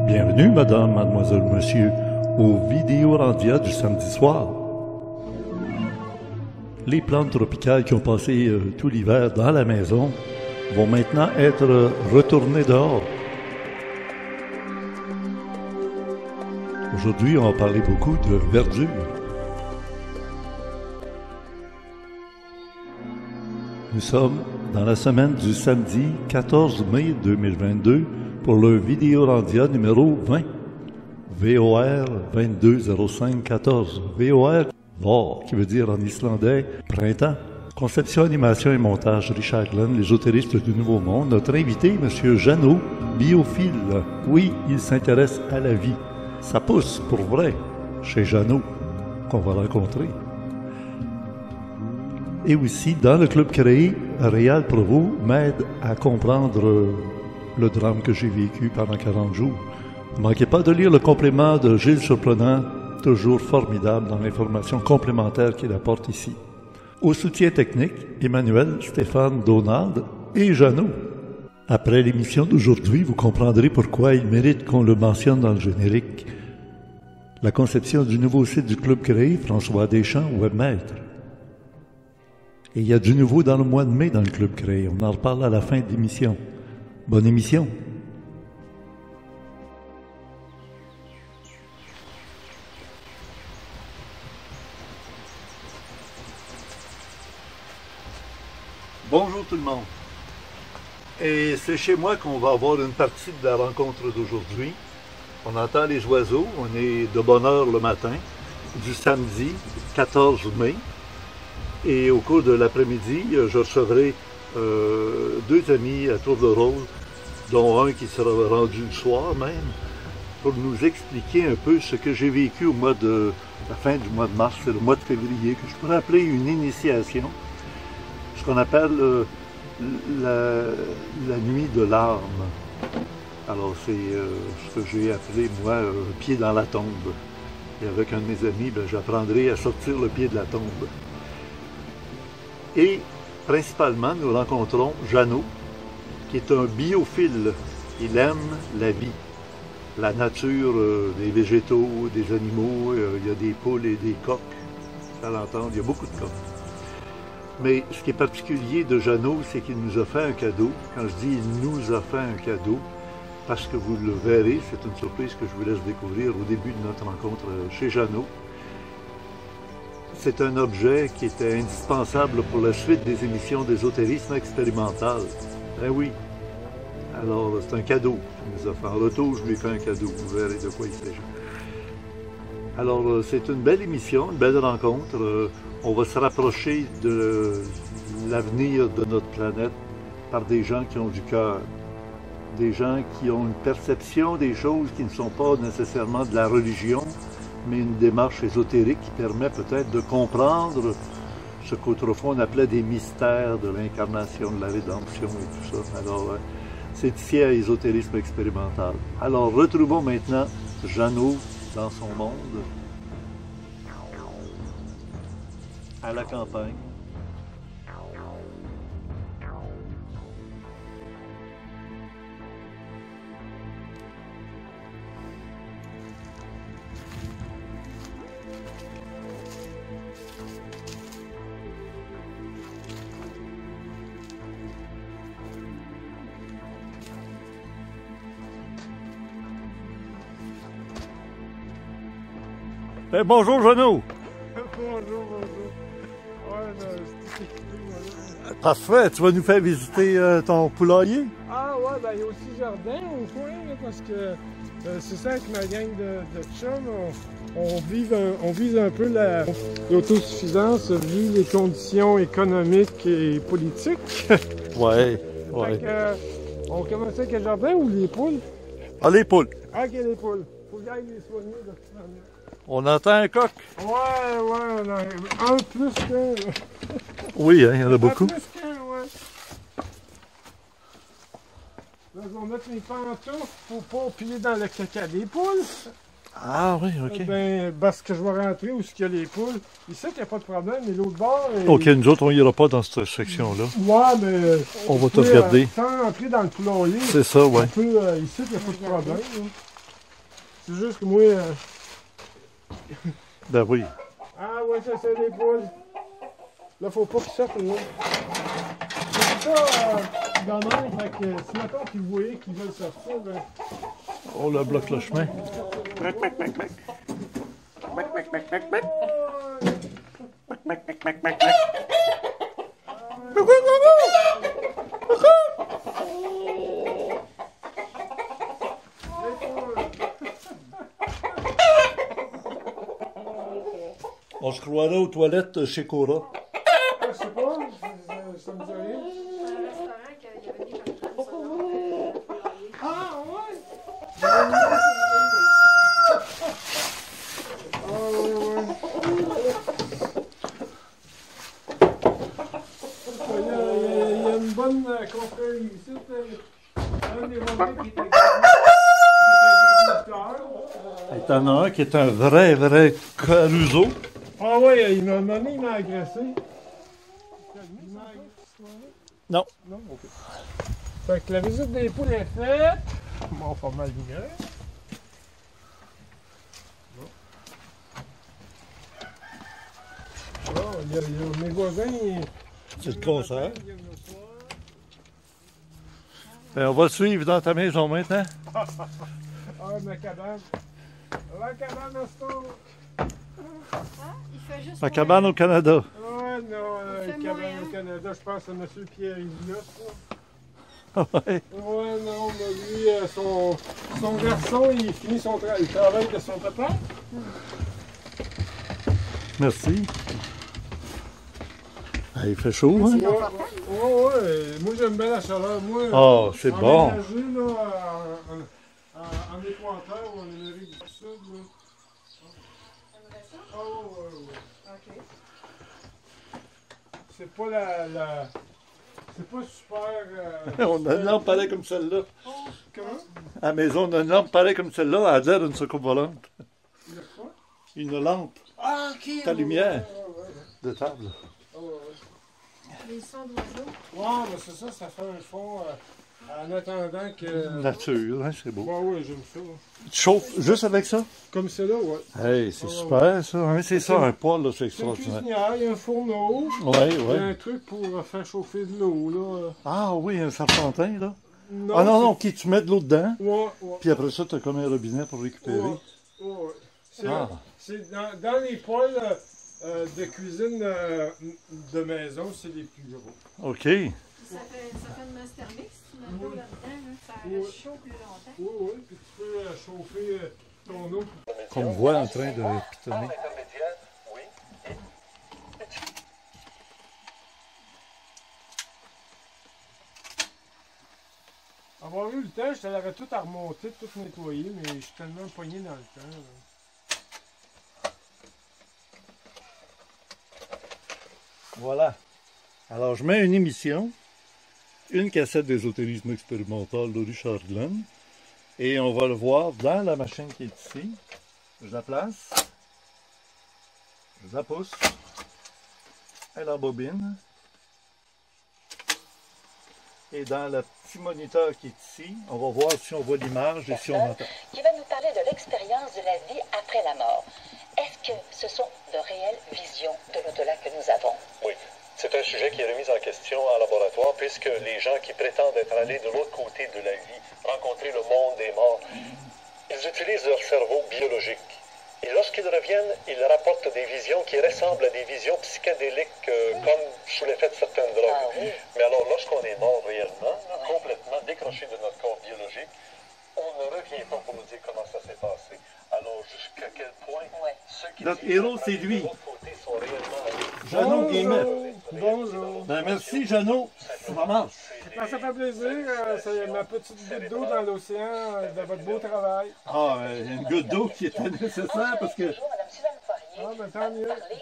Bienvenue, madame, mademoiselle, monsieur, aux Vidéorandia du samedi soir. Les plantes tropicales qui ont passé tout l'hiver dans la maison vont maintenant être retournées dehors. Aujourd'hui, on va parler beaucoup de verdure. Nous sommes dans la semaine du samedi 14 mai 2022 pour le Vidéorandia numéro 20. VOR 220514. VOR, VOR, qui veut dire en islandais printemps. Conception, animation et montage, Richard Glenn, l'ésotérisme du Nouveau Monde. Notre invité, M. Jeannot, biophile. Oui, il s'intéresse à la vie. Ça pousse pour vrai chez Jeannot, qu'on va rencontrer. Et aussi, dans le club créé, Réal Provost m'aide à comprendre le drame que j'ai vécu pendant 40 jours. Ne manquez pas de lire le complément de Gilles Surprenant, toujours formidable dans l'information complémentaire qu'il apporte ici. Au soutien technique, Emmanuel, Stéphane, Donald et Jeannot. Après l'émission d'aujourd'hui, vous comprendrez pourquoi il mérite qu'on le mentionne dans le générique. La conception du nouveau site du club créé, François Deschamps, webmaître. Et il y a du nouveau dans le mois de mai dans le club créé. On en reparle à la fin de l'émission. Bonne émission. Bonjour tout le monde. Et c'est chez moi qu'on va avoir une partie de la rencontre d'aujourd'hui. On entend les oiseaux, on est de bonne heure le matin du samedi 14 mai. Et au cours de l'après-midi, je recevrai deux amis à tour de rôle, dont un qui sera rendu le soir même, pour nous expliquer un peu ce que j'ai vécu au mois de la fin du mois de mars, c'est le mois de février, que je pourrais appeler une initiation, ce qu'on appelle la nuit de larmes. Alors c'est ce que j'ai appelé, moi, un pied dans la tombe. Et avec un de mes amis, j'apprendrai à sortir le pied de la tombe. Et principalement, nous rencontrons Jeannot, qui est un biophile. Il aime la vie, la nature des végétaux, des animaux. Il y a des poules et des coqs, à l'entendre, il y a beaucoup de coqs. Mais ce qui est particulier de Jeannot, c'est qu'il nous a fait un cadeau. Quand je dis « il nous a fait un cadeau », parce que vous le verrez, c'est une surprise que je vous laisse découvrir au début de notre rencontre chez Jeannot. C'est un objet qui était indispensable pour la suite des émissions d'ésotérisme expérimental. Ben oui. Alors, c'est un cadeau qu'il nous a fait. En retour, je lui ai fait un cadeau. Vous verrez de quoi il s'agit. Alors, c'est une belle émission, une belle rencontre. On va se rapprocher de l'avenir de notre planète par des gens qui ont du cœur. Des gens qui ont une perception des choses qui ne sont pas nécessairement de la religion, mais une démarche ésotérique qui permet peut-être de comprendre ce qu'autrefois on appelait des mystères de l'incarnation, de la rédemption et tout ça. Alors, c'est ici à Ésotérisme expérimental. Alors, retrouvons maintenant Jeannot dans son monde, à la campagne. Bonjour Jeannot. Bonjour. Ouais, Parfait, tu vas nous faire visiter ton poulailler? Ah ouais, ben il y a aussi jardin au coin, là, parce que c'est ça avec ma gang de chums, on vise un peu l'autosuffisance vu les conditions économiques et politiques. Ouais. Fait que, on commence avec le jardin ou les poules? Ah, les poules. Ah, ok, les poules. Faut que j'aille les soigner de toute manière. On entend un coq. Ouais, on a un plus qu'un. Oui, hein, il y en a beaucoup. Un plus qu'un, ouais. Là, je vais mettre mes pantoufles pour pas piler dans le caca des poules. Ah oui, ok. Ben, parce que je vais rentrer où il y a les poules. Ici, il n'y a pas de problème, mais l'autre bord... Ok, nous autres, on n'ira pas dans cette section-là. Ouais, mais... On va te regarder. Sans rentrer dans le poulailler. C'est ça, ouais. On peut, ici, il n'y a pas de problème. C'est juste que moi... Ben oui. Ah ouais, ça c'est les poules. Là, faut pas qu'ils sortent, là. C'est ça, dans l'air, fait que si maintenant qu'ils voyaient qu'ils veulent sortir, ben... On leur bloque le chemin. On se croirait aux toilettes chez Cora. Je sais pas, ça me dit rien. Un restaurant qu'il y avait des personnes Ah ouais! Ah ouais. Il y a une bonne confrérie ici. Un des voisins qui est agriculteur. Il y en a un qui est un vrai caruso. Ah ouais, il m'a agressé. Non. Non, ok. Fait que la visite des poules est faite. Bon, pas mal lumière. Oh, il y a mes voisins. C'est le concert. Ben, on va suivre dans ta maison maintenant. Ah, ma cabane. La cabane à Stone. Ah, il fait juste. Ma cabane au Canada. Ouais, non, Il fait cabane moyen. au Canada, je pense à M. Pierre Ilios. Ouais. Ouais, non, mais lui, son garçon, il finit le travail de son papa. Merci. Ah, il fait chaud, hein? Ouais, moi j'aime bien la chaleur. Moi, Oh, c'est bon. emménager, là, en Équateur ou en Amérique du Sud, là. T'aimerais ça? Ah, ouais. Ok. C'est pas c'est pas super. On a une lampe pareille comme celle-là. Comment? À la maison, on a une lampe pareille comme celle-là, à l'air d'une soucoupe volante. Il y a quoi? Une lampe Ah, ok. Ta lumière. Ouais. de table. Les sons d'oiseaux. Ouais, mais c'est ça, ça fait un fond en attendant que. Nature, hein, c'est beau. Ouais, ouais, j'aime ça. Tu chauffes juste avec ça? Comme c'est là, ouais. Hey, c'est super ça. Hein, c'est ça, un poêle, là, c'est C'est une extraordinaire. cuisinière, il y a un fourneau. Ouais, Il y a ouais. un truc pour faire chauffer de l'eau, là. Ah oui, un serpentin, là. Non, Ah non, non, qui tu mets de l'eau dedans, Ouais, ouais. puis après ça, tu as comme un robinet pour récupérer. Ouais, ouais. C'est Ah. c'est dans les poêles de cuisine de maison, c'est les plus gros. OK. Ça fait une master mix, tu mets de l'eau là-dedans, là, ça Ouais. reste chaud plus longtemps. Oui, oui, puis tu peux chauffer ton eau. Qu'on me voit en train de pitonner. Avoir eu le temps, je t'aurais tout à remonter, tout nettoyer, mais je suis tellement pogné dans le temps. Là. Voilà. Alors, je mets une émission, une cassette d'ésotérisme expérimental de Richard Glenn, et on va le voir dans la machine qui est ici. Je la place, je la pousse, elle embobine, et dans le petit moniteur qui est ici, on va voir si on voit l'image et si on entend. Qui va nous parler de l'expérience de la vie après la mort. Est-ce que ce sont de réelles visions de l'au-delà que nous avons? Oui. C'est un sujet qui est remis en question en laboratoire puisque les gens qui prétendent être allés de l'autre côté de la vie, rencontrer le monde des morts, ils utilisent leur cerveau biologique. Et lorsqu'ils reviennent, ils rapportent des visions qui ressemblent à des visions psychédéliques comme sous l'effet de certaines drogues. Ah oui. Mais alors, lorsqu'on est mort réellement, complètement décroché de notre corps biologique, on ne revient pas pour nous dire comment ça s'est passé. Alors, jusqu'à quel point Ouais. ceux qui Notre disent héros, être c'est allés de lui. l'autre côté sont réellement allés. Jeannot Guillemette. Bonjour. Ben merci, Jeannot. Ça marche. Ben, ça fait plaisir, c'est ma petite goutte d'eau dans l'océan de votre beau travail. Ah, une goutte d'eau qui était nécessaire parce que... Bonjour, Madame Sylvaine Poirier. Ah, ben tant mieux. Parler du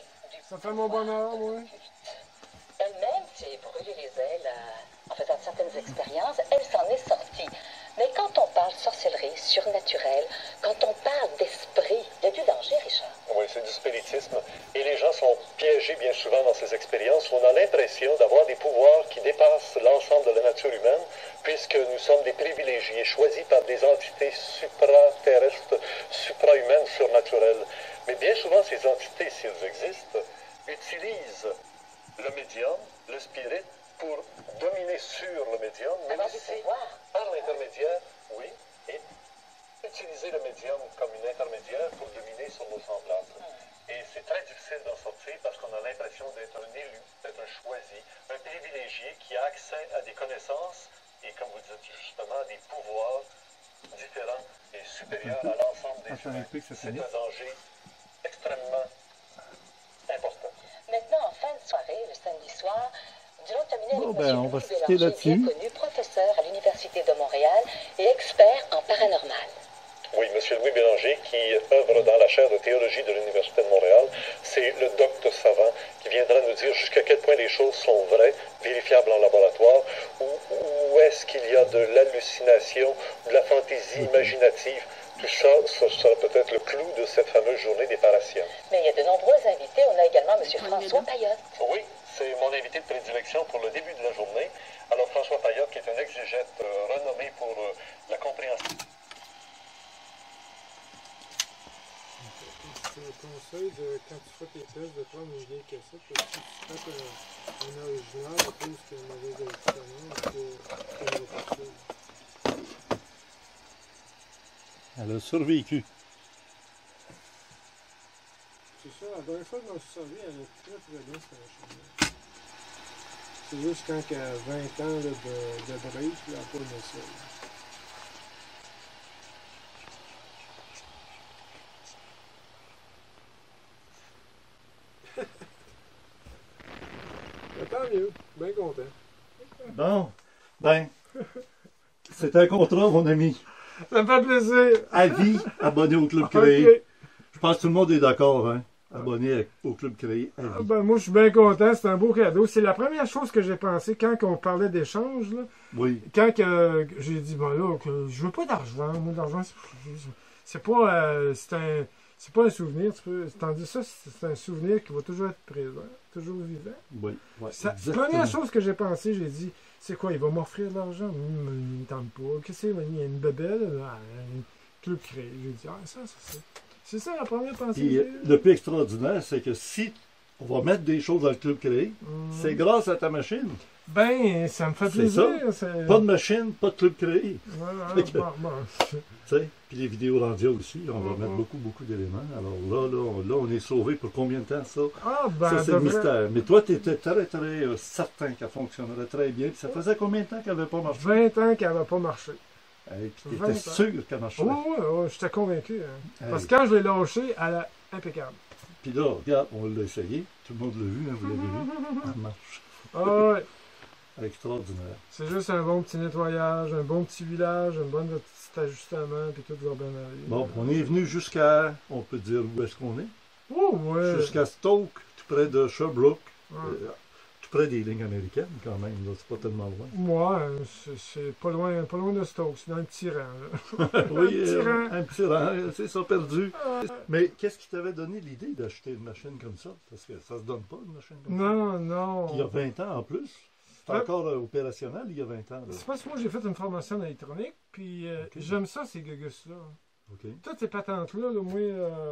Ça fait mon bonheur, moi. Elle-même s'est brûlée les ailes en faisant certaines expériences. Elle s'en est sortie. Mais quand on parle sorcellerie, surnaturel, quand on parle d'esprit, il y a du danger, Richard. Oui, c'est du spiritisme. Et les gens sont piégés bien souvent dans ces expériences où on a l'impression d'avoir des pouvoirs qui dépassent l'ensemble de la nature humaine, puisque nous sommes sommes des privilégiés choisis par des entités supraterrestres, suprahumaines, surnaturelles. Mais bien souvent, ces entités, si elles existent, utilisent le médium, le spirit, pour dominer sur le médium, mais Avoir du aussi pouvoir. par l'intermédiaire, oui, et utiliser le médium comme une intermédiaire pour dominer sur nos semblables. Et c'est très difficile d'en sortir parce qu'on a l'impression d'être un élu, d'être un choisi, un privilégié qui a accès à des connaissances et, comme vous dites justement, des pouvoirs différents et supérieurs à l'ensemble des humains. C'est un danger extrêmement important. Maintenant, en fin de soirée, le samedi soir, nous allons terminer avec Bon, M. on va Louis se Bélanger, quitter là-dessus. bien connu, professeur à l'Université de Montréal et expert en paranormal. Oui, M. Louis Bélanger, qui œuvre dans la chaire de théologie de l'Université de Montréal, c'est le docteur savant qui viendra nous dire jusqu'à quel point les choses sont vraies, vérifiables en laboratoire, ou est-ce qu'il y a de l'hallucination, de la fantaisie imaginative. Tout ça, ce sera peut-être le clou de cette fameuse journée des parasciences. Mais il y a de nombreux invités. On a également M. François Payotte. Oui, c'est mon invité de prédilection pour le début de la journée. Alors, François Payotte, qui est un exégète renommé pour la compréhension. Je te conseille, quand tu fais tes tests, de prendre une vieille cassette, parce que si tu fais un original, à cause qu'il y a une mauvaise électronique, tu ne pas ça. Elle a survécu. C'est ça, la dernière fois que je m'en suis servi, elle est très bien cette machine-là. C'est juste quand il y a 20 ans là, de break, puis elle n'a pas aimé ça. Tant mieux, bien content. Bon, ben, c'est un contrat, mon ami. Ça me fait plaisir. À vie, abonné au Club Créé. Ok. Je pense que tout le monde est d'accord, hein. Abonné au Club Créé, à Ah, vie. ben, moi, je suis bien content. C'est un beau cadeau. C'est la première chose que j'ai pensé quand on parlait d'échange. Là. Oui. Quand que j'ai dit, bon là, que je veux pas d'argent. Moi, l'argent, c'est pas, c'est pas un souvenir. Tandis ça, c'est un souvenir qui va toujours être présent, toujours vivant. Oui, ouais, La exactement. première chose que j'ai pensé, j'ai dit, c'est quoi, il va m'offrir de l'argent? Il ne tente pas. Qu'est-ce que c'est? Il y a une bebelle, un Club Créé. J'ai dit, ah, ça. C'est ça la première pensée. Puis, que j'ai eue. le plus extraordinaire, c'est que si on va mettre des choses dans le Club Créé, c'est grâce à ta machine. Ben, ça me fait C'est plaisir. ça. Pas de machine, pas de Club Créé. Voilà, Fait que- bon. Tu sais, puis les vidéos rendues aussi, on va mettre beaucoup d'éléments. Alors là, on est sauvé pour combien de temps, ça? Ah, ben, Ça, c'est le devrait- mystère. Mais toi, tu étais très certain qu'elle fonctionnerait très bien. Puis ça faisait combien de temps qu'elle n'avait pas marché? 20 ans qu'elle n'avait pas marché. Hey, puis tu 20 étais ans. sûr qu'elle marcherait. Oui, j'étais convaincu. Hein. Hey. Parce que quand je l'ai lâché, elle est impeccable. Puis là, regarde, on l'a essayé. Tout le monde l'a vu, hein, vous l'avez vu. Elle marche. Ah, ouais. Extraordinaire. C'est juste un bon petit nettoyage, un bon petit village, un bon petit ajustement, puis tout va bien aller. Bon, on est venu jusqu'à, on peut dire où est-ce qu'on est? Oh, ouais. Jusqu'à Stoke, tout près de Sherbrooke. Ouais. Tout près des lignes américaines, quand même. Là, c'est pas tellement loin. Moi, c'est pas loin de Stoke, c'est dans le petit rang. Là. Oui, petit rang. un petit rang, c'est ça, perdu. Mais qu'est-ce qui t'avait donné l'idée d'acheter une machine comme ça? Parce que ça se donne pas, une machine comme ça. Non. Puis il y a 20 ans en plus. C'est Ouais. encore opérationnel, il y a 20 ans. Là. C'est parce que moi, j'ai fait une formation en électronique, puis Ok. j'aime ça, ces gugus-là. OK. Toutes ces patentes-là, là, moi...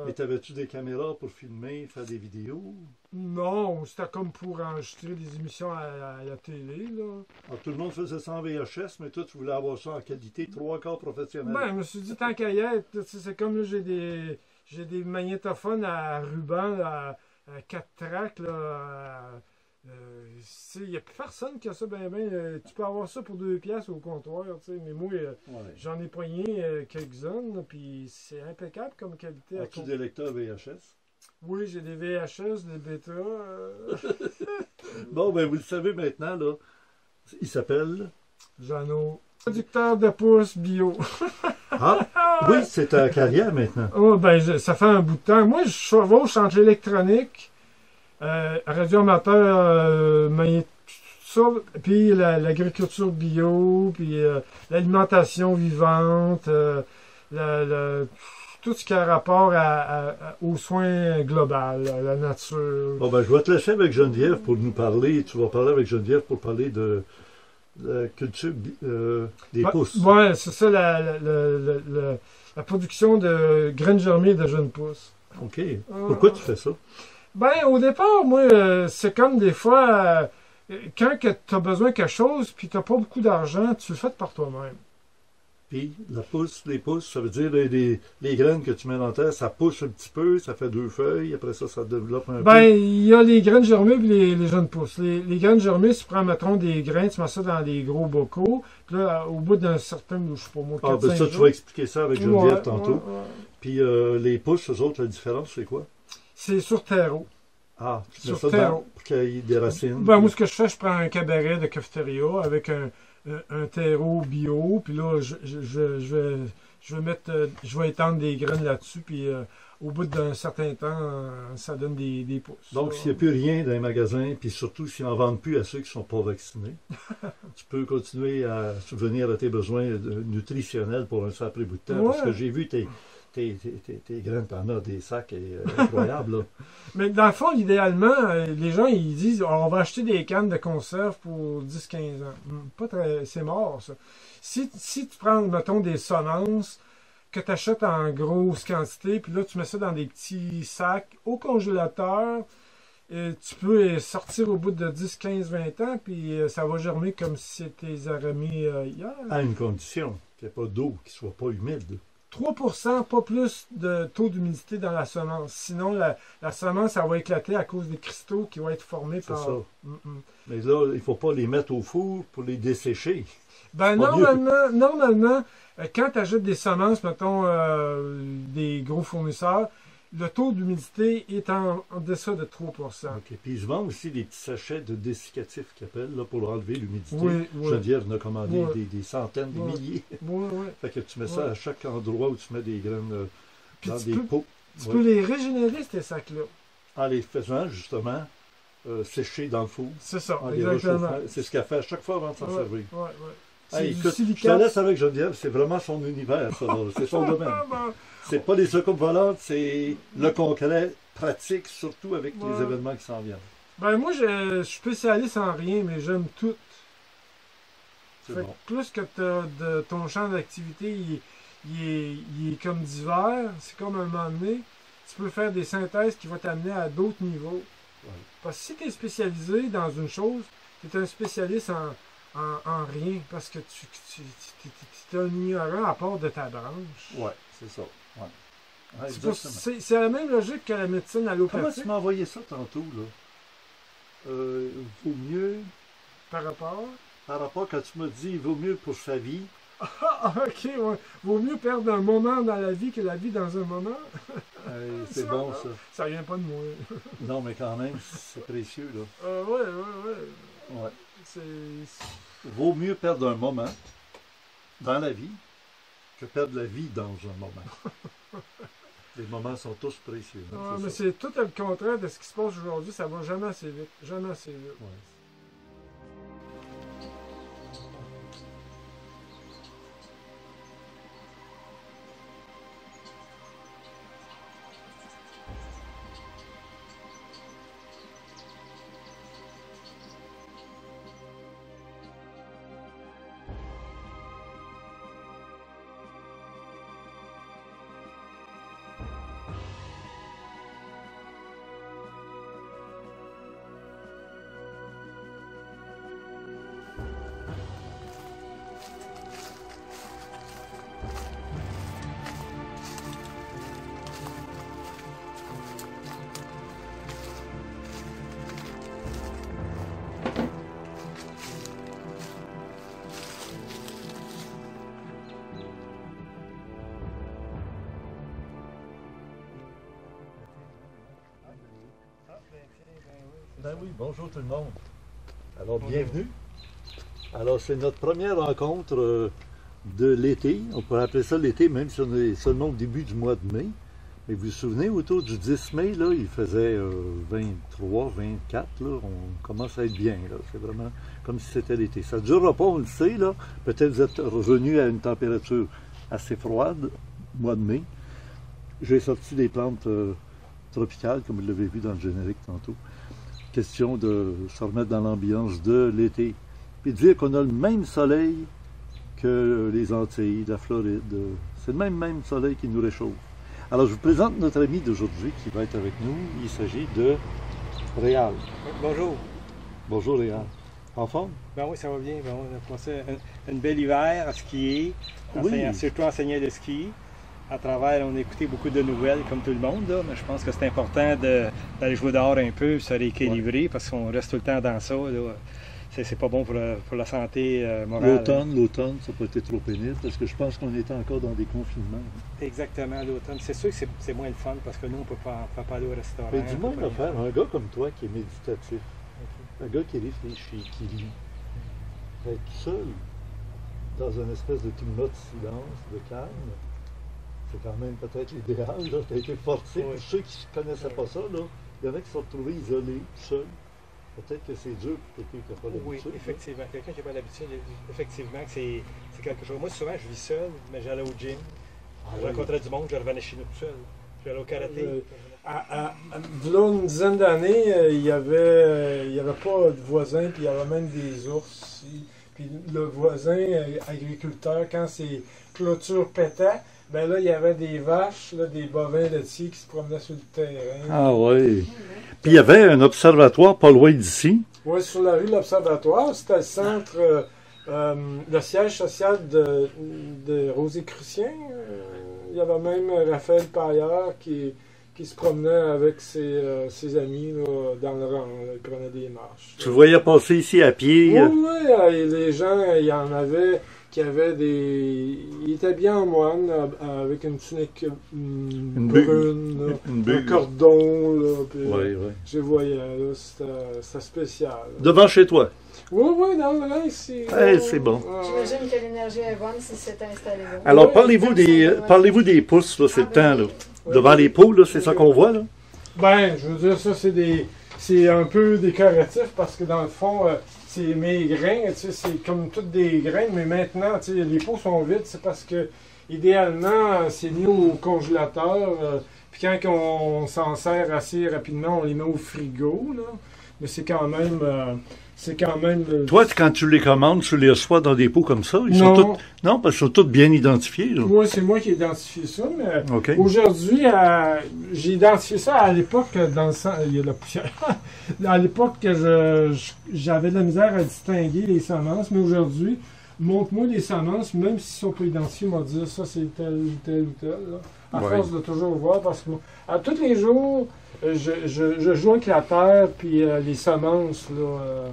Et t'avais-tu des caméras pour filmer, faire des vidéos? Non, c'était comme pour enregistrer des émissions à la télé, là. Alors, tout le monde faisait ça en VHS, mais toi, tu voulais avoir ça en qualité 3/4 professionnel. Ben, je me suis dit, tant qu'à y être, tu sais, c'est comme là, j'ai des magnétophones à ruban, là, à 4 tracks, là. Il n'y a plus personne qui a ça, tu peux avoir ça pour 2 piastres au comptoir, tu sais, mais moi, Ouais. j'en ai poigné quelques-unes, là, puis c'est impeccable comme qualité. As-tu des lecteurs VHS? Oui, j'ai des VHS, des bêta. Bon, ben, vous le savez maintenant, là. Il s'appelle... Jeannot. Producteur de pouces bio. Ah, oui, c'est ta carrière maintenant. Oh, ben, ça fait un bout de temps. Moi, je chevauche entre l'électronique, radioamateur, tout ça, puis l'agriculture bio, puis l'alimentation vivante, tout ce qui a rapport aux soins globaux, à la nature. Bon, ben, je vais te laisser avec Geneviève pour nous parler. Tu vas parler avec Geneviève pour parler la culture des Ouais, pousses. ouais, c'est ça, la production de graines germées de jeunes pousses. OK. Pourquoi tu fais ça? Ben, au départ, moi, c'est comme des fois, quand tu as besoin de quelque chose, puis tu n'as pas beaucoup d'argent, tu le fais par toi-même. Puis les pousses, ça veut dire les graines que tu mets dans la terre, ça pousse un petit peu, ça fait 2 feuilles, après ça, ça développe un Ben, peu. il y a les graines germées et les jeunes pousses. Les graines germées, tu prends, mettons, des graines, tu mets ça dans des gros bocaux, puis là, au bout d'un certain, je sais pas moi, 4, Ah, ben ça, tu vas expliquer ça avec Geneviève tantôt. Ouais. Puis les pousses, eux autres, la différence, c'est quoi? C'est sur terreau. Ah, tu mets Sur ça terreau. dans pour qu'il y ait des racines. Ben, moi, ce que je fais, je prends un cabaret de cafétéria avec un terreau bio, puis là, je vais étendre des graines là-dessus, puis au bout d'un certain temps, ça donne des pousses. Donc, s'il n'y a plus rien dans les magasins, puis surtout s'ils n'en vendent plus à ceux qui ne sont pas vaccinés, tu peux continuer à subvenir à tes besoins nutritionnels pour un sacré bout de temps. Ouais. Parce que j'ai vu tes graines, t'en as des sacs incroyables. Là. Mais dans le fond, idéalement, les gens, ils disent, on va acheter des cannes de conserve pour 10-15 ans. Pas très, c'est mort, ça. Si tu prends, mettons, des semences que tu achètes en grosse quantité, puis là, tu mets ça dans des petits sacs au congélateur, tu peux sortir au bout de 10, 15, 20 ans, puis ça va germer comme si c'était mis hier. À une condition qu'il n'y ait pas d'eau, qu'il ne soit pas humide. 3%, pas plus de taux d'humidité dans la semence. Sinon, la semence, ça va éclater à cause des cristaux qui vont être formés C'est par... ça. Mais là, il ne faut pas les mettre au four pour les dessécher. Ben, normalement, quand tu achètes des semences, mettons, des gros fournisseurs, le taux d'humidité est en deçà de 3%. OK. Puis ils vendent aussi des petits sachets de dessiccatifs qu'ils appellent là, pour enlever l'humidité. Oui, oui. Geneviève en a commandé Oui. des centaines, des Oui. milliers. Oui. Fait que tu mets ça Oui. à chaque endroit où tu mets des graines Puis dans tu des peux- pots. Tu Ouais. peux les régénérer, ces sacs-là. En les faisant justement sécher dans le four. C'est ça, En les exactement. réchauffant. C'est ce qu'elle fait à chaque fois avant de s'en Ouais, servir. ouais. Hey, C'est écoute, du je te silicate. laisse avec Geneviève, c'est vraiment son univers, ça, là. C'est son domaine. Ah, ben, C'est pas les soucoupes volantes, c'est le concret pratique, surtout avec les Ouais. événements qui s'en viennent. ben, moi, je suis spécialiste en rien, mais j'aime tout. C'est Fait bon. que plus que de ton champ d'activité, il est comme divers, c'est comme un moment donné, tu peux faire des synthèses qui vont t'amener à d'autres niveaux. Ouais. Parce que si tu es spécialisé dans une chose, tu es un spécialiste en rien, parce que tu es un ignorant à part de ta branche. Ouais, c'est ça. Ouais. Ouais, C'est pas- exactement. C'est la même logique que la médecine Comment allopathique tu m'as envoyé ça tantôt, là? Vaut mieux, par rapport. par rapport quand tu m'as dit, il vaut mieux pour sa vie. Ah, ok, ouais. Vaut mieux perdre un moment dans la vie que la vie dans un moment. C'est Ça, bon, ça. Ça vient pas de moi. Non, mais quand même, c'est précieux, là. Ouais. Ouais. C'est. Vaut mieux perdre un moment dans la vie que perdre la vie dans un moment. Les moments sont tous précieux. hein, Ah, c'est mais ça. c'est tout le contraire de ce qui se passe aujourd'hui. Ça va jamais assez vite. Jamais assez vite. Ouais. Ben oui, bonjour tout le monde. Alors, bienvenue. Alors, c'est notre première rencontre de l'été. On pourrait appeler ça l'été, même si on est seulement au début du mois de mai. Mais vous vous souvenez, autour du 10 mai, là, il faisait 23, 24, là, on commence à être bien, là. C'est vraiment comme si c'était l'été. Ça ne durera pas, on le sait, là. Peut-être vous êtes revenu à une température assez froide, mois de mai. J'ai sorti des plantes tropicales, comme vous l'avez vu dans le générique tantôt. Question de se remettre dans l'ambiance de l'été. Puis puis dire qu'on a le même soleil que les Antilles, la Floride. C'est le même soleil qui nous réchauffe. Alors, je vous présente notre ami d'aujourd'hui qui va être avec nous. Il s'agit de Réal. Bonjour. Bonjour Réal. En forme? Ben oui, ça va bien. Ben, on a passé un bel hiver à skier, surtout enseigner le ski. À travers, on a écouté beaucoup de nouvelles comme tout le monde, là, mais je pense que c'est important d'aller jouer dehors un peu, se rééquilibrer, parce qu'on reste tout le temps dans ça. C'est pas bon pour la santé morale. L'automne, ça n'a pas été trop pénible, parce que je pense qu'on était encore dans des confinements. Exactement, l'automne. C'est sûr que c'est moins le fun, parce que nous, on ne peut pas aller au restaurant. Mais dis-moi une affaire, un gars comme toi qui est méditatif, un gars qui réfléchit, qui lit, être seul dans une espèce de climat de silence, de calme, c'est quand même peut-être l'idéal. Tu as été forcé. Pour ceux qui ne connaissaient pas ça, là, il y en a qui se sont retrouvés isolés, seuls. Peut-être que c'est dur pour quelqu'un qui n'a pas l'habitude. Oui, effectivement. Quelqu'un qui n'a pas l'habitude, effectivement, que c'est quelque chose. Moi, souvent, je vis seul, mais j'allais au gym. Je rencontrais du monde, je revenais chez nous tout seul. J'allais au karaté. Là, une dizaine d'années, il n'y avait pas de voisins, puis il y avait même des ours. Puis le voisin agriculteur, quand ses clôtures pétaient, ben là, il y avait des vaches, là, des bovins laitiers qui se promenaient sur le terrain. Ah oui. Puis il y avait un observatoire pas loin d'ici. Oui, sur la rue de l'Observatoire. C'était le centre, le siège social de Rosicrucien. Il y avait même Raphaël Paillard qui se promenait avec ses amis là, dans le rang. Là, il prenait des marches. Tu le voyais passer ici à pied? Oui, les gens, il y en avait qui avaient il était bien en moine avec une tunique brune, un cordon. Là, puis, je voyais, là, c'était spécial. Là. Devant chez toi? Oui, dans le rang ici. C'est bon. J'imagine que l'énergie est bonne si c'est installé là. Alors, parlez-vous des pouces, là, c'est le temps, là. Oui. Devant les pots, là, c'est ça qu'on voit, là? Ben, je veux dire, ça, c'est un peu décoratif parce que dans le fond, c'est mes grains, tu sais, c'est comme toutes des graines, mais maintenant, tu sais, les pots sont vides, c'est parce que, idéalement, c'est mis au congélateur, puis quand on s'en sert assez rapidement, on les met au frigo, là. Mais c'est quand même... Toi, quand tu les commandes, tu les reçois dans des pots comme ça? Non, parce qu'ils sont tous bien identifiés. Là. Oui, c'est moi qui ai identifié ça, mais aujourd'hui, j'ai identifié ça à l'époque, dans le sens, il y a de la poussière, à l'époque que j'avais de la misère à distinguer les semences, mais aujourd'hui, montre-moi les semences, même s'ils ne sont pas identifiés, on va dire ça c'est tel ou tel ou tel. Là. À force de toujours voir, parce que à tous les jours, je joue avec la terre, puis les semences, là...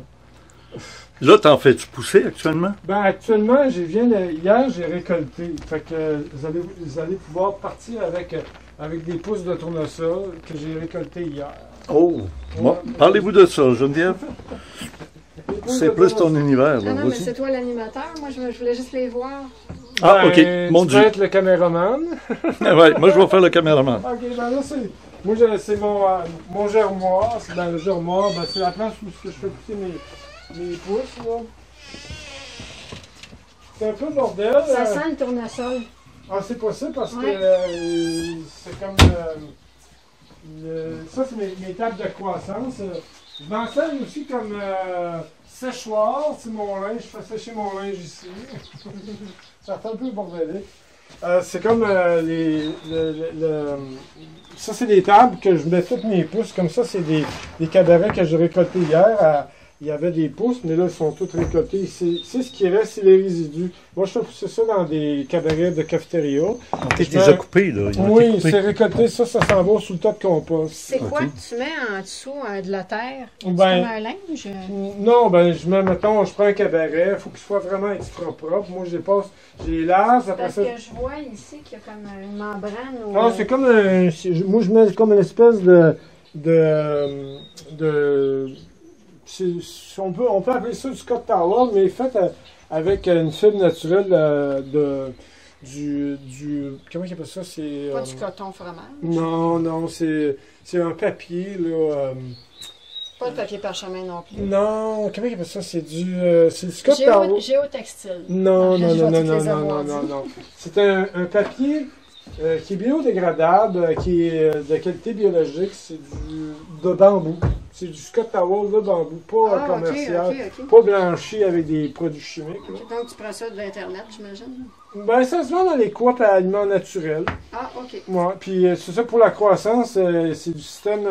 Là, t'en fais-tu pousser actuellement? Ben actuellement, hier, j'ai récolté. Fait que vous allez pouvoir partir avec des pousses de tournesol que j'ai récoltées hier. Oh! Bon, parlez-vous de ça, Geneviève. C'est plus ton univers. Non, mais c'est toi l'animateur. Moi, je voulais juste les voir. Ah, OK. Mon Dieu. Tu vas être le caméraman. Oui, moi, je vais faire le caméraman. OK, ben là, c'est mon germoir. C'est dans le germoir. Ben, c'est la place où je fais pousser mes pousses, là. C'est un peu bordel. Ça sent le tournesol. Ah, c'est possible parce que c'est comme... ça, c'est mes tables de croissance. Je m'en sers aussi comme séchoir. C'est mon linge. Je fais sécher mon linge ici. Ça fait un peu bordelier. C'est comme ça, c'est des tables que je mets toutes mes pousses. Comme ça, c'est des cabarets que j'ai récoltés hier. Il y avait des pousses, mais là, ils sont tous récoltés. C'est ce qui reste, c'est les résidus. Moi, je fais pousser ça dans des cabarets de cafétéria. Tu les as coupés, là. Oui, c'est récolté. Ça s'en va sous le tas de compost. C'est quoi que tu mets en dessous de la terre? Ben, comme un linge? Non, je mets, mettons, je prends un cabaret. Il faut qu'il soit vraiment extra propre. Moi, je les lave. Après parce ça... que je vois ici qu'il y a comme une membrane. Ah, c'est comme moi, je mets comme une espèce on peut appeler ça du Scott Tower, mais fait avec une fibre naturelle comment il appelle ça? C'est pas du coton fromage? Non, c'est un papier, là. Pas de papier parchemin non plus. Non, comment il appelle ça? C'est du Scott Tower. Géotextile. Non. C'est un papier qui est biodégradable, qui est de qualité biologique, c'est de bambou. C'est du Scott Towel de bambou, pas commercial, pas blanchi avec des produits chimiques. Donc tu prends ça de l'Internet, j'imagine? Ben, ça se vend dans les coops à aliments naturels. Ah, ok. Ouais, puis c'est ça pour la croissance, c'est du système...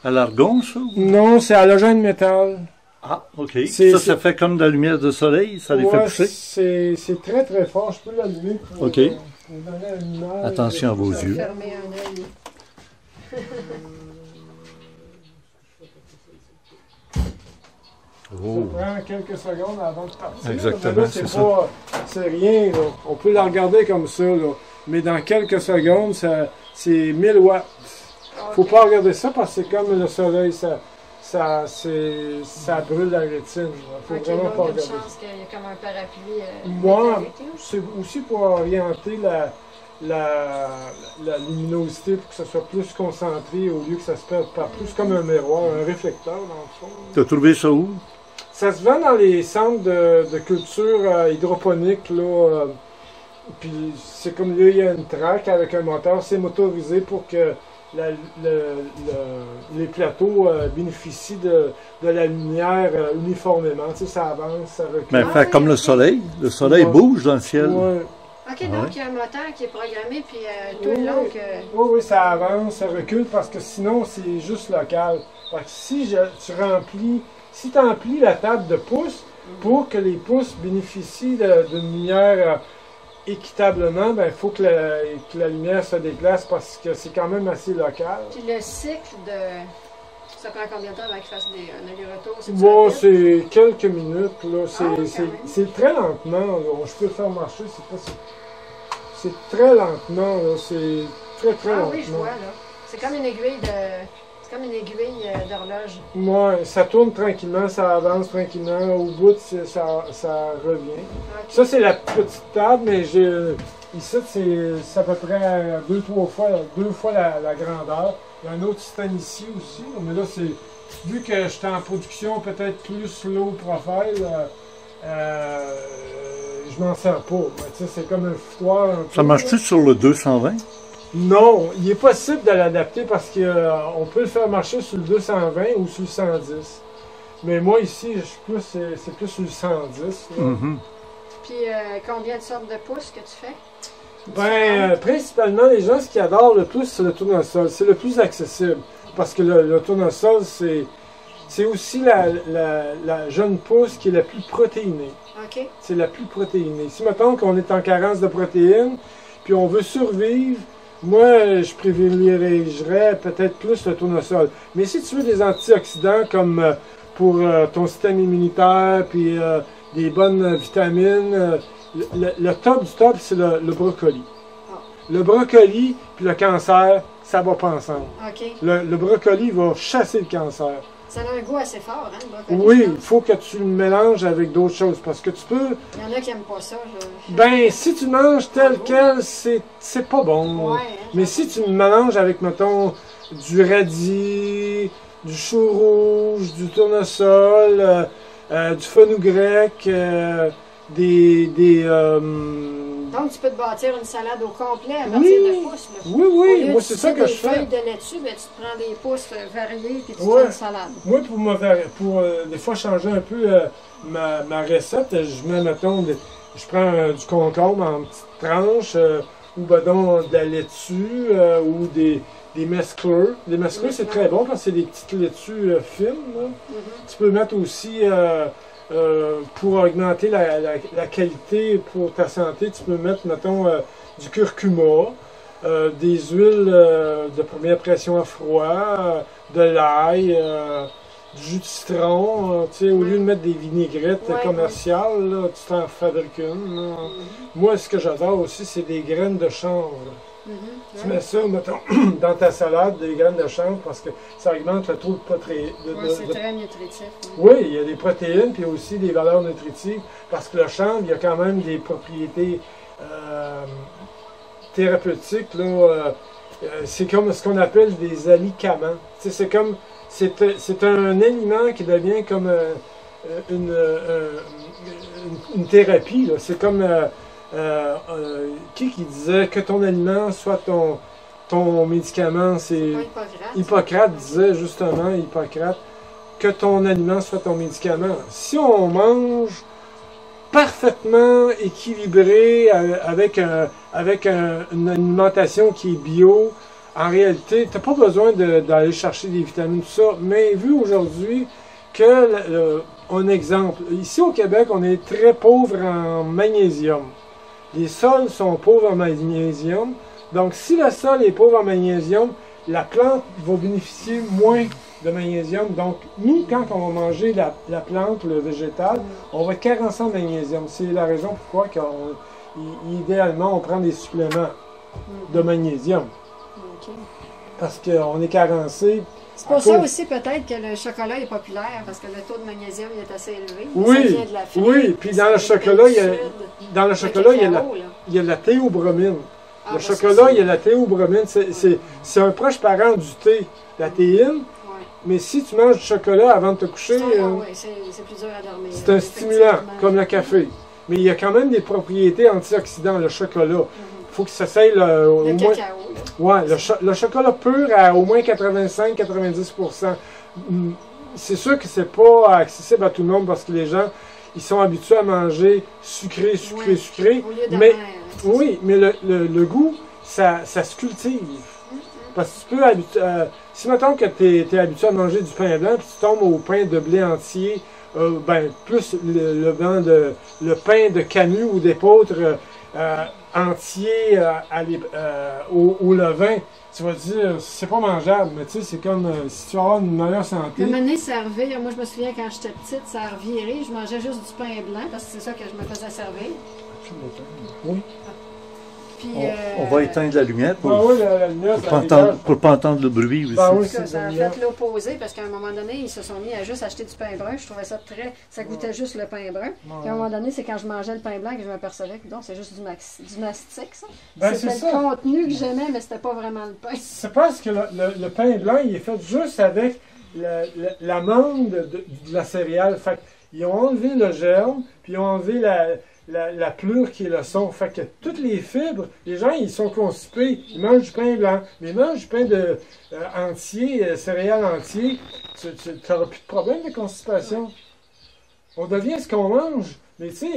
À l'argon, ça? Non, c'est halogène métal. Ah, OK. Ça fait comme de la lumière de soleil, ça les fait pousser? C'est très très fort, je peux l'allumer pour, OK. pour donner une image. Attention à vos yeux. Fermer un œil. Ça prend quelques secondes avant de partir. Exactement, c'est ça. C'est rien, là. On peut la regarder comme ça, là. Mais dans quelques secondes, c'est 1000 watts. Faut pas regarder ça parce que c'est comme le soleil, ça brûle la rétine. Faut vraiment pas regarder. Il y a une chance qu'il y a comme un parapluie. Moi, c'est aussi pour orienter la luminosité pour que ça soit plus concentré au lieu que ça se perde par plus comme un miroir, un réflecteur dans le fond. Tu as trouvé ça où? Ça se vend dans les centres de culture hydroponique, là. Puis c'est comme là, il y a une traque avec un moteur, c'est motorisé pour que les plateaux bénéficient de la lumière uniformément. Tu sais, ça avance, ça recule. Ben, fait comme le soleil. Le soleil bouge dans le ciel. Ouais. Ok, donc il y a un moteur qui est programmé, puis tout le long que... Oui, ça avance, ça recule, parce que sinon, c'est juste local. Fait que si tu emplis la table de pouces, pour que les pouces bénéficient d'une lumière équitablement, ben il faut que la lumière se déplace, parce que c'est quand même assez local. Puis le cycle de... Ça prend combien de temps avant qu'il fasse un aller-retour? Bon, c'est quelques minutes, là. C'est très lentement, là. Je peux le faire marcher, c'est très lentement, là. C'est très lentement. Ah oui, je vois, là. C'est comme une aiguille d'horloge. Ouais, ça tourne tranquillement, ça avance tranquillement. Au bout, ça revient. Okay. Ça, c'est la petite table, mais ici, c'est à peu près deux fois la grandeur. Il y a un autre système ici aussi, mais là, vu que j'étais en production peut-être plus low profile, je m'en sers pas. C'est comme un foutoir. Ça marche-tu sur le 220? Non, il est possible de l'adapter parce qu'on peut le faire marcher sur le 220 ou sur le 110. Mais moi ici, c'est plus sur le 110. Puis combien de sortes de pouces que tu fais? Ben, principalement, les gens, ce qu'ils adorent le plus, c'est le tournesol. C'est le plus accessible. Parce que le tournesol, c'est aussi la jeune pousse qui est la plus protéinée. OK. C'est la plus protéinée. Si, mettons qu'on est en carence de protéines, puis on veut survivre, moi, je privilégierais peut-être plus le tournesol. Mais si tu veux des antioxydants comme pour ton système immunitaire, puis des bonnes vitamines, le top du top, c'est le brocoli. Le brocoli puis le cancer, ça va pas ensemble. Okay. Le brocoli va chasser le cancer. Ça a un goût assez fort, hein, le brocoli? Oui, il faut que tu le mélanges avec d'autres choses, parce que tu peux... Il y en a qui n'aiment pas ça. Ben, si tu manges tel quel, c'est pas bon. Ouais, mais si tu le mélanges avec, mettons, du radis, du chou rouge, du tournesol, du fenugrec, donc, tu peux te bâtir une salade au complet à partir de pousses. Là. Oui, moi c'est ça que je fais. Des feuilles de laitue, ben, tu te prends des pousses variées et tu fais une salade. Moi, pour des fois changer un peu ma recette, je mets, mettons, je prends du concombre en petites tranches, ou ben donc de la laitue, ou des mescleurs. Les mescleurs, c'est très bon parce que c'est des petites laitues fines. Tu peux mettre aussi... pour augmenter la qualité pour ta santé, tu peux mettre, mettons, du curcuma, des huiles de première pression à froid, de l'ail, du jus de citron. Tu sais, au lieu de mettre des vinaigrettes commerciales, là, tu t'en fabriques une. Moi, ce que j'adore aussi, c'est des graines de chanvre. Tu mets ça, mettons, dans ta salade, des graines de chanvre, parce que ça augmente le taux de protéines. C'est très nutritif. Oui, il y a des protéines, puis aussi des valeurs nutritives, parce que le chanvre, il y a quand même des propriétés thérapeutiques. C'est comme ce qu'on appelle des alicaments. C'est un aliment qui devient comme une thérapie. C'est comme... qui disait que ton aliment soit ton médicament? C'est Hippocrate disait justement, Hippocrate, que ton aliment soit ton médicament. Si on mange parfaitement équilibré avec une alimentation qui est bio, en réalité, tu n'as pas besoin d'aller chercher des vitamines, tout ça. Mais vu aujourd'hui que, un exemple, ici au Québec, on est très pauvre en magnésium. Les sols sont pauvres en magnésium. Donc, si le sol est pauvre en magnésium, la plante va bénéficier moins de magnésium. Donc, nous, quand on va manger la plante, le végétal, on va être carencé en magnésium. C'est la raison pourquoi, idéalement, on prend des suppléments de magnésium. Parce qu'on est carencé. C'est pour ça aussi peut-être que le chocolat est populaire, parce que le taux de magnésium est assez élevé. Oui, ça vient de l'Afrique, oui. Puis dans le chocolat, il y a la théobromine. Le chocolat, il y a la théobromine. C'est un proche parent du thé, la théine. Mais si tu manges du chocolat avant de te coucher, c'est plus dur à dormir. C'est un stimulant, comme le café. Mais il y a quand même des propriétés antioxydantes, le chocolat. Il faut que ça s'aille au moins... cacao. Ouais, le chocolat pur à au moins 85-90%. C'est sûr que c'est pas accessible à tout le monde parce que les gens, ils sont habitués à manger sucré. Mais oui, mais le goût, ça se cultive. Parce que tu peux si mettons que tu es habitué à manger du pain blanc, puis tu tombes au pain de blé entier, plus le pain de canut ou d'épeautre entier au levain, tu vas dire c'est pas mangeable, mais tu sais, c'est comme si tu veux avoir une meilleure santé. Le mener servir, moi je me souviens quand j'étais petite, ça a reviré, je mangeais juste du pain blanc parce que c'est ça que je me faisais servir. Oui. Puis, on va éteindre la lumière pour ne pas entendre le bruit aussi. Ben oui, ça a fait l'opposé parce qu'à un moment donné, ils se sont mis à juste acheter du pain brun. Je trouvais ça ça goûtait juste le pain brun. Puis à un moment donné, c'est quand je mangeais le pain blanc que je m'apercevais que c'est juste du mastic, ça. C'était le contenu que j'aimais, mais c'était pas vraiment le pain. C'est parce que le pain blanc, il est fait juste avec l'amande de la céréale. Fait ils ont enlevé le germe, puis ils ont enlevé la plure qui est le son. Fait que toutes les fibres, les gens, ils sont constipés, ils mangent du pain blanc, mais ils mangent du pain entier, céréales entier, tu n'auras plus de problème de constipation. On devient ce qu'on mange, mais tu sais,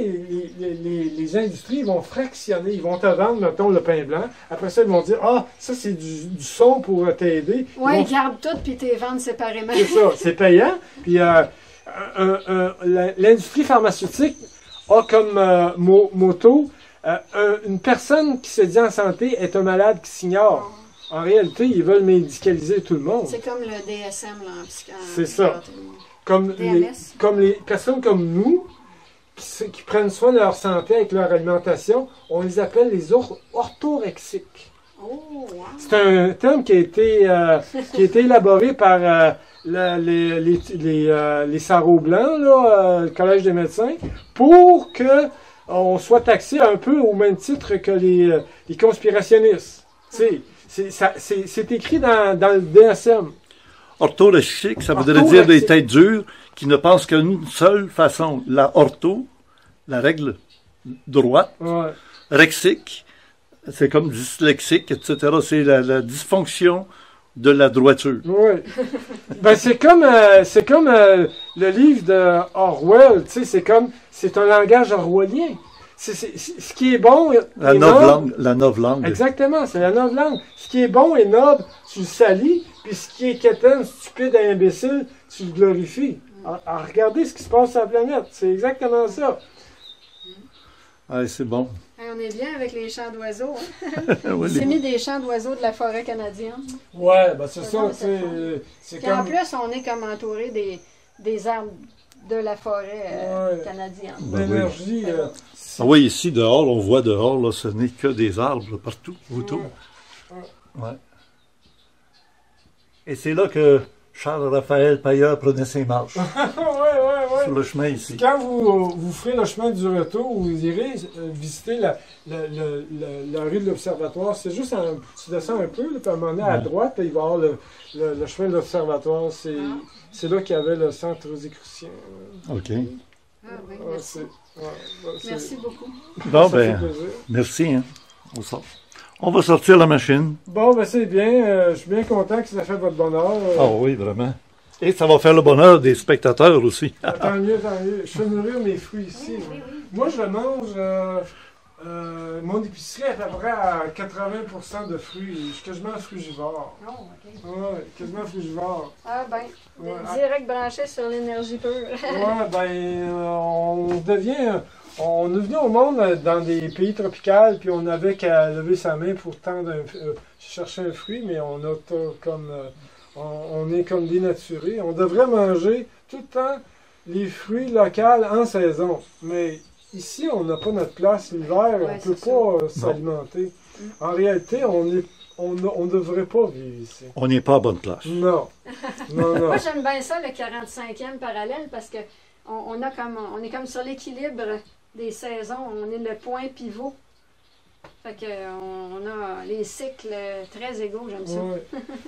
les industries vont fractionner, ils vont te vendre, mettons, le pain blanc, après ça, ils vont dire, ah, ça c'est du son pour t'aider. Oui, ils gardent tout, puis ils te vendent séparément. C'est ça, c'est payant, puis l'industrie pharmaceutique a comme motto une personne qui se dit en santé est un malade qui s'ignore. En réalité, ils veulent médicaliser tout le monde. C'est comme le DSM là, en psychiatrie. C'est ça. Comme les personnes comme nous qui prennent soin de leur santé avec leur alimentation, on les appelle les orthorexiques. Oh, wow. C'est un terme qui a été élaboré par les sarraux blancs, le Collège des médecins, pour que on soit taxé un peu au même titre que les conspirationnistes. C'est écrit dans le DSM. Orthorexique, ça voudrait dire des têtes dures qui ne pensent qu'une seule façon, la ortho, la règle droite, rexique, c'est comme dyslexique, etc. C'est la dysfonction de la droiture. Oui. Ben, c'est comme le livre de Orwell, tu sais, c'est un langage orwellien. Ce qui est bon la novlangue. Exactement, c'est la novlangue. Ce qui est bon et noble, tu le salis, puis ce qui est quétaine, stupide et imbécile, tu le glorifies. Alors, regardez ce qui se passe sur la planète, c'est exactement ça. Ah, c'est bon. On est bien avec les chants d'oiseaux. Hein? Oui, c'est mis des chants d'oiseaux de la forêt canadienne. Ouais, ben c'est ça. C'est comme... En plus, on est comme entouré des arbres de la forêt canadienne. L'énergie. Oui, ici, dehors, on voit dehors, là, ce n'est que des arbres partout autour. Ouais. Et c'est là que Charles-Raphaël Pailleur prenait ses marches. Ouais. Sur le chemin ici. Quand vous ferez le chemin du retour, vous irez visiter la rue de l'Observatoire. C'est juste tu descends un peu, puis à un moment donné, à droite, il va y avoir le chemin de l'Observatoire. C'est là qu'il y avait le centre rosicrucien. OK. Ah, ben, merci. Merci beaucoup. Bon, ben, merci. Hein. On va sortir la machine. Bon, ben c'est bien. Je suis bien content que ça ait fait votre bonheur. Ah oui, vraiment. Et ça va faire le bonheur des spectateurs aussi. Tant mieux, tant mieux. Je fais nourrir mes fruits ici. Oui. Moi, je mange... mon épicerie est à peu près à 80% de fruits. Je suis quasiment frugivore. Oh, OK. Ouais, quasiment frugivore. Ah ben, Ouais. direct branché sur l'énergie pure. Ouais, ben, on est venu au monde dans des pays tropicaux, puis on n'avait qu'à lever sa main pour chercher un fruit, mais on a comme... on est comme dénaturés. On devrait manger tout le temps les fruits locaux en saison. Mais ici, on n'a pas notre place l'hiver, on ne peut pas s'alimenter. En réalité, on ne devrait pas vivre ici. On n'est pas à bonne place. Non. Non. Moi, j'aime bien ça, le 45e parallèle, parce que on est comme sur l'équilibre des saisons. On est le point pivot. Fait que on a les cycles très égaux, j'aime ça.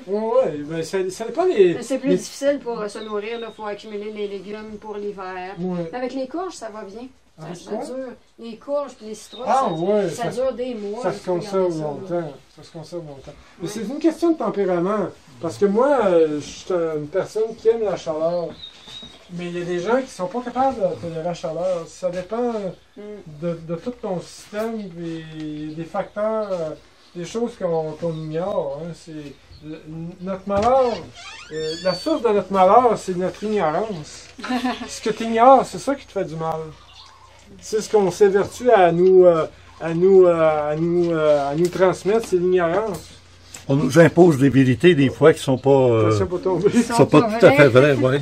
Ouais. Ben, ça dépend des... C'est plus difficile pour se nourrir, il faut accumuler les légumes pour l'hiver. Ouais. Avec les courges, ça va bien. Ça dure. Les courges et les citrouilles, ça dure des mois. Ça se conserve longtemps. Mais c'est une question de tempérament. Parce que moi, je suis une personne qui aime la chaleur. Mais il y a des gens qui ne sont pas capables de tolérer la chaleur. Ça dépend de tout ton système et des facteurs, des choses qu'on ignore. Hein. Notre malheur, la source de notre malheur, c'est notre ignorance. Ce que tu ignores, c'est ça qui te fait du mal. C'est ce qu'on s'évertue à nous transmettre, c'est l'ignorance. On nous impose des vérités des fois qui ne sont pas, sont pas tout à fait vraies. Ouais.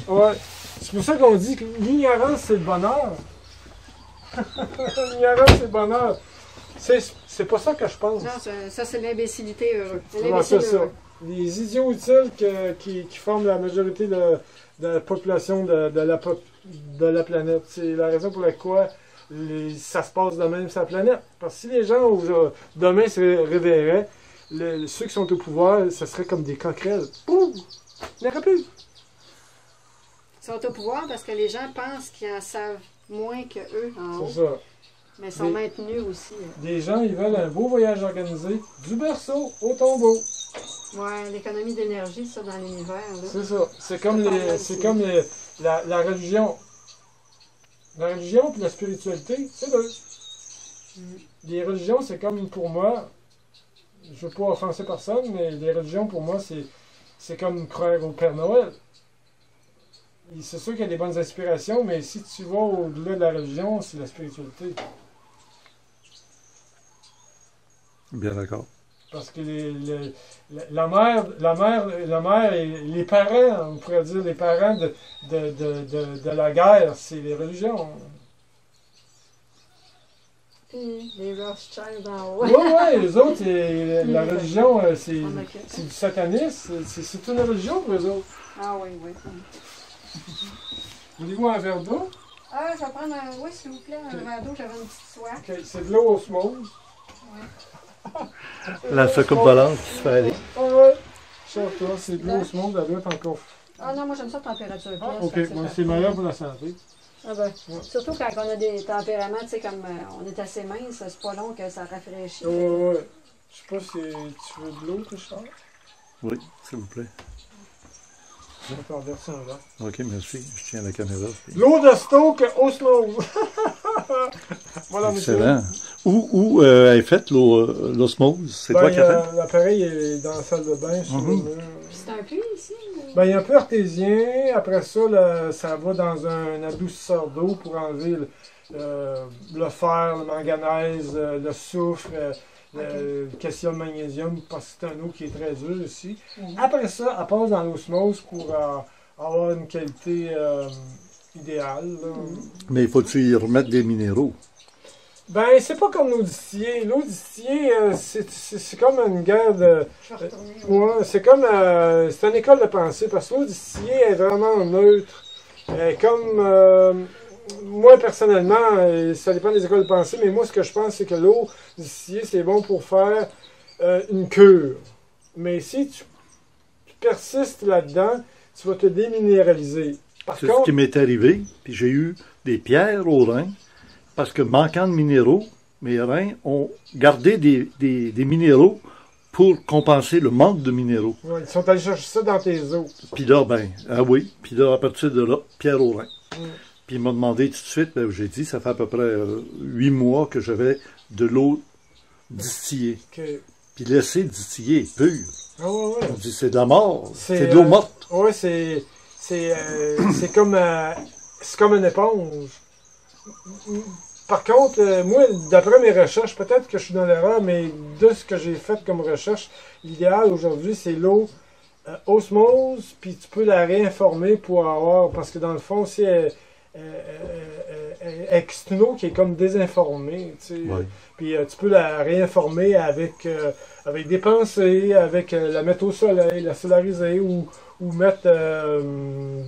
C'est pour ça qu'on dit que l'ignorance, c'est le bonheur. L'ignorance, c'est le bonheur. C'est pas ça que je pense. Non, ça c'est l'imbécilité heureuse. C'est ça. Les idiots utiles qui forment la majorité de la population de la planète. C'est la raison pour laquelle ça se passe de même sur la planète. Parce que si les gens demain se réveilleraient, ceux qui sont au pouvoir, ce serait comme des coquerelles. Boum! Il n'y aurait plus. Ils sont au pouvoir parce que les gens pensent qu'ils en savent moins qu'eux en haut. C'est ça. Mais ils sont maintenus aussi. Des gens, ils veulent un beau voyage organisé, du berceau au tombeau. Ouais, l'économie d'énergie, ça, dans l'univers. C'est ça. C'est comme la religion. La religion et la spiritualité, c'est deux. Les religions, c'est comme pour moi, je ne veux pas offenser personne, mais les religions, pour moi, c'est comme croire au Père Noël. C'est sûr qu'il y a des bonnes inspirations, mais si tu vas au-delà de la religion, c'est la spiritualité. Bien d'accord. Parce que la mère et les parents, on pourrait dire les parents de la guerre, c'est les religions. Puis les Rothschild en haut. Oui, les autres, la religion, c'est du satanisme, c'est une religion pour eux autres. Ah oui. Voulez-vous un verre d'eau? Ah, je vais prendre un... Oui, s'il vous plaît, un verre d'eau, j'avais une petite soif. OK, c'est de l'eau osmose. La soucoupe volante qui se fait aller. Ouais. Toi, c'est de l'eau osmose, elle doit être encore. Ah non, moi j'aime ça température pièce. OK, bon, c'est meilleur pour la santé. Ah ben, surtout quand on a des tempéraments, tu sais, comme on est assez mince, c'est pas long que ça rafraîchit. Ouais. Je sais pas si tu veux de l'eau, Richard? Oui, s'il vous plaît. Je vais t'en verser un verre. OK, merci. Je tiens la caméra. L'eau de Stoke osmose. Voilà, excellent. Où est faite l'osmose? C'est quoi qui a fait? L'appareil est dans la salle de bain. C'est un puits ici? Ben, il y a un peu artésien. Après ça, ça va dans un adoucisseur d'eau pour enlever le fer, le manganèse, le soufre, le calcium, magnésium, parce que c'est un eau qui est très dure ici. Après ça, elle passe dans l'osmose pour avoir une qualité idéale. Mais il faut-tu y remettre des minéraux? Ben, c'est pas comme l'eau distillée. L'eau distillée, c'est comme une guerre de... Ouais, c'est comme... c'est une école de pensée, parce que l'eau distillée est vraiment neutre. Comme... moi, personnellement, ça dépend des écoles de pensée, mais moi, ce que je pense, c'est que l'eau distillée, c'est bon pour faire une cure. Mais si tu persistes là-dedans, tu vas te déminéraliser. C'est ce qui m'est arrivé, puis j'ai eu des pierres aux reins, parce que manquant de minéraux, mes reins ont gardé des minéraux pour compenser le manque de minéraux. Ouais, ils sont allés chercher ça dans tes os. Puis là, ben, ah oui, puis là, à partir de là, pierre aux reins. Puis il m'a demandé tout de suite, ben, j'ai dit, ça fait à peu près 8 mois que j'avais de l'eau distillée. Okay. Puis laisser distiller pur. Ah ouais, ouais. On dit, c'est de la mort, c'est de l'eau morte. Oui, c'est comme une éponge. Par contre, moi, d'après mes recherches, peut-être que je suis dans l'erreur, mais de ce que j'ai fait comme recherche, l'idéal aujourd'hui, c'est l'eau osmose, puis tu peux la réinformer pour avoir, parce que dans le fond, c'est une eau qui est comme désinformée, tu sais. Oui. Puis tu peux la réinformer avec des pensées, avec la mettre au soleil, la solariser, ou mettre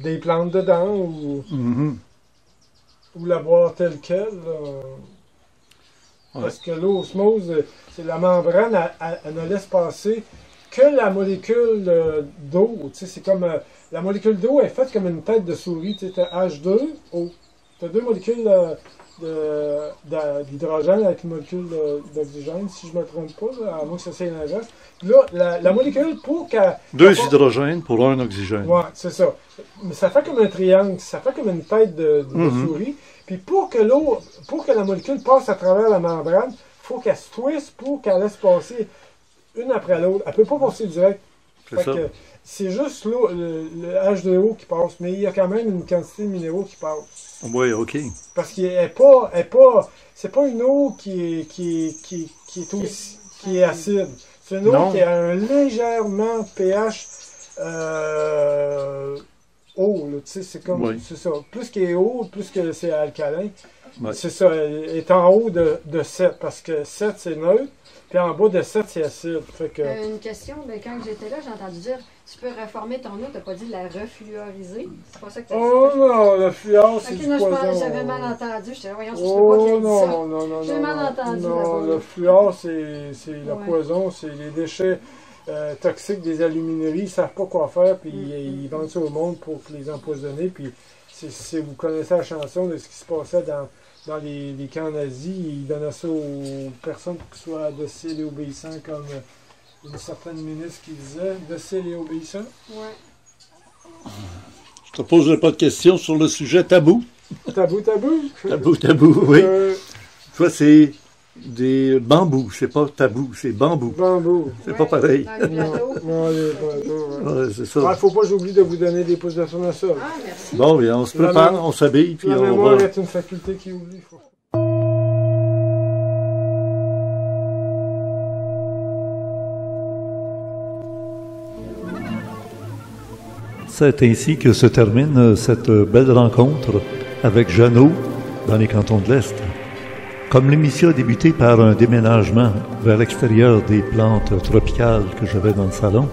des plantes dedans, ou la boire telle qu'elle. Parce que l'osmose, c'est la membrane, elle ne laisse passer que la molécule d'eau. Tu sais, c'est comme la molécule d'eau est faite comme une tête de souris. Tu sais, as H2O. Tu as deux molécules d'hydrogène avec une molécule d'oxygène, si je ne me trompe pas, à moins que ça soit l'inverse. Là, la molécule, pour qu'elle... Deux hydrogènes pour un oxygène. Oui, c'est ça. Mais ça fait comme un triangle, ça fait comme une tête de souris. Puis pour que la molécule passe à travers la membrane, il faut qu'elle se twiste pour qu'elle laisse passer une après l'autre. Elle ne peut pas passer direct. C'est juste l'eau, le H2O qui passe, mais il y a quand même une quantité de minéraux qui passe. Oui, OK. Parce qu'elle c'est pas une eau qui est acide. C'est une eau qui a un légèrement pH eau, tu sais, c'est comme, c'est ça. Plus qu'elle est eau, plus que c'est alcalin. Ouais. C'est ça, elle est en haut de 7, parce que 7 c'est neutre, puis en bas de 7 c'est acide. Fait que... Une question, mais quand j'étais là, j'ai entendu dire, tu peux reformer ton eau, t'as pas dit la refluoriser? C'est pas ça que tu as dit? Oh non, la fluor c'est du poison. J'avais mal entendu, j'étais là, voyons, je sais pas qui a dit ça. Non, j'ai mal entendu. Non, le fluor c'est le poison, c'est les déchets toxiques des alumineries, ils ne savent pas quoi faire, puis ils vendent ça au monde pour les empoisonner. Puis si vous connaissez la chanson de ce qui se passait dans les camps nazis, ils donnaient ça aux personnes pour qu'ils soient dociles et obéissants, comme une certaine ministre qui disait, dociles et obéissants. Ouais. Je te poserai pas de questions sur le sujet tabou. Tabou? Tabou, oui. Toi, c'est des bambous, c'est pas tabou, c'est bambou. Bambou. C'est pas pareil. Non, les bateaux, ouais, c'est ça. Il ne faut pas que j'oublie de vous donner des pouces de tournesol. Ah, merci. Bon, bien, on se prépare, on s'habille, puis la on va... mémoire est une faculté qui oublie. C'est ainsi que se termine cette belle rencontre avec Jeannot dans les cantons de l'Est. Comme l'émission a débuté par un déménagement vers l'extérieur des plantes tropicales que j'avais dans le salon,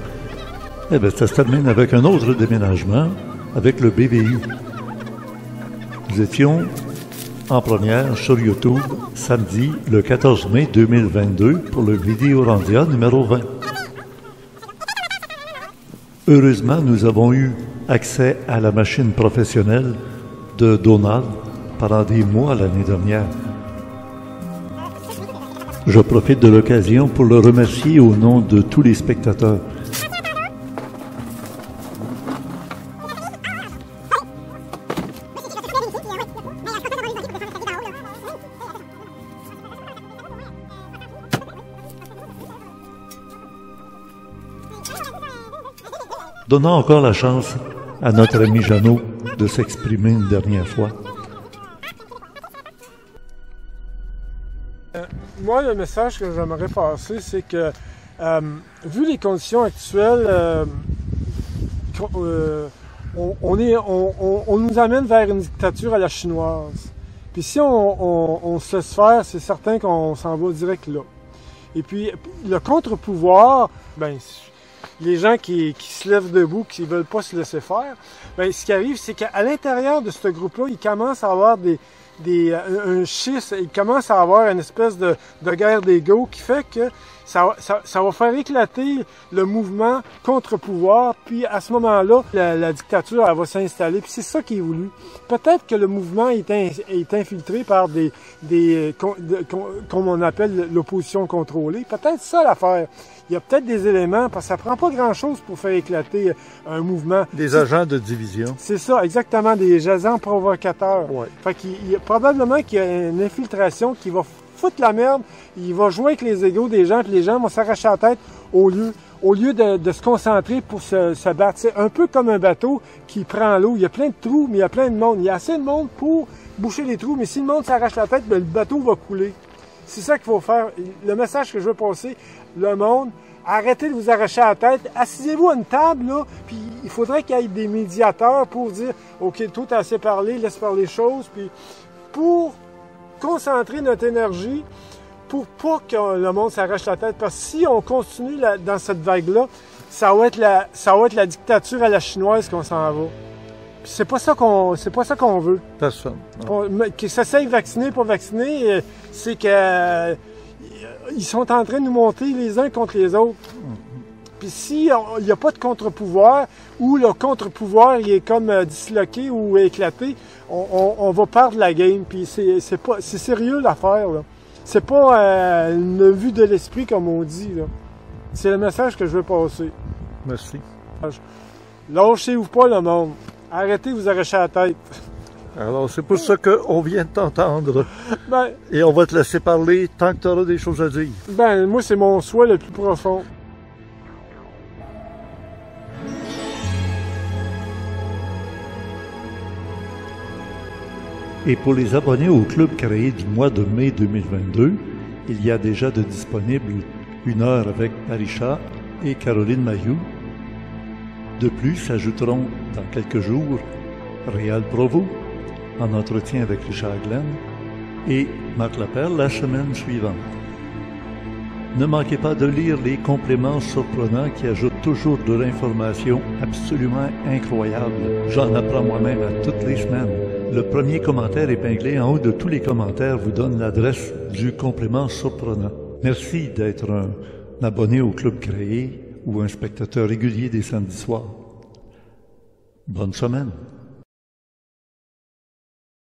eh bien, ça se termine avec un autre déménagement avec le BVU. Nous étions en première sur YouTube samedi le 14 mai 2022 pour le Vidéorandia numéro 20. Heureusement, nous avons eu accès à la machine professionnelle de Donald pendant des mois l'année dernière. Je profite de l'occasion pour le remercier au nom de tous les spectateurs. Donnons encore la chance à notre ami Jeannot de s'exprimer une dernière fois. Moi, le message que j'aimerais passer, c'est que, vu les conditions actuelles, on nous amène vers une dictature à la chinoise. Puis si on se laisse faire, c'est certain qu'on s'en va direct là. Et puis, le contre-pouvoir, ben, les gens qui se lèvent debout, qui ne veulent pas se laisser faire, ben, ce qui arrive, c'est qu'à l'intérieur de ce groupe-là, il commence à avoir un schiste, il commence à avoir une espèce de guerre d'ego qui fait que ça va faire éclater le mouvement contre-pouvoir, puis à ce moment-là, la dictature elle va s'installer, puis c'est ça qui est voulu. Peut-être que le mouvement est infiltré par comme on appelle l'opposition contrôlée. Peut-être ça l'affaire. Il y a peut-être des éléments, parce que ça prend pas grand-chose pour faire éclater un mouvement. Des agents de division. C'est ça, exactement, des agents provocateurs. Ouais. Fait qu'il y a probablement qu'il y a une infiltration qui va foutre la merde, il va jouer avec les égos des gens, puis les gens vont s'arracher la tête au lieu de se concentrer pour se battre. C'est un peu comme un bateau qui prend l'eau. Il y a plein de trous, mais il y a plein de monde. Il y a assez de monde pour boucher les trous, mais si le monde s'arrache la tête, bien, le bateau va couler. C'est ça qu'il faut faire. Le message que je veux passer, le monde, arrêtez de vous arracher la tête. Assisez-vous à une table, là, puis il faudrait qu'il y ait des médiateurs pour dire « OK, toi, t'as assez parlé, laisse faire les choses. » Puis pour concentrer notre énergie, pour pas que le monde s'arrache la tête. Parce que si on continue dans cette vague-là, ça va être la dictature à la chinoise qu'on s'en va. C'est pas ça qu'on veut. Personne. Qu'ils s'essayent vacciner pour vacciner, c'est que ils sont en train de nous monter les uns contre les autres. Puis si il n'y a pas de contre-pouvoir, ou le contre-pouvoir il est comme disloqué ou éclaté, on va perdre la game. Puis c'est sérieux l'affaire, là. C'est pas une vue de l'esprit comme on dit, là. C'est le message que je veux passer. Merci. Lâchez-vous pas le monde. Arrêtez de vous arracher la tête. Alors, c'est pour ça qu'on vient de t'entendre. Ben, et on va te laisser parler tant que tu auras des choses à dire. Ben, moi, c'est mon souhait le plus profond. Et pour les abonnés au club créé du mois de mai 2022, il y a déjà de disponible une heure avec Parisha et Caroline Mayou. De plus, s'ajouteront dans quelques jours Réal Provost, en entretien avec Richard Glenn, et Marc Laperle la semaine suivante. Ne manquez pas de lire les compléments surprenants qui ajoutent toujours de l'information absolument incroyable. J'en apprends moi-même à toutes les semaines. Le premier commentaire épinglé en haut de tous les commentaires vous donne l'adresse du complément surprenant. Merci d'être un abonné au club créé ou un spectateur régulier des samedis soirs. Bonne semaine.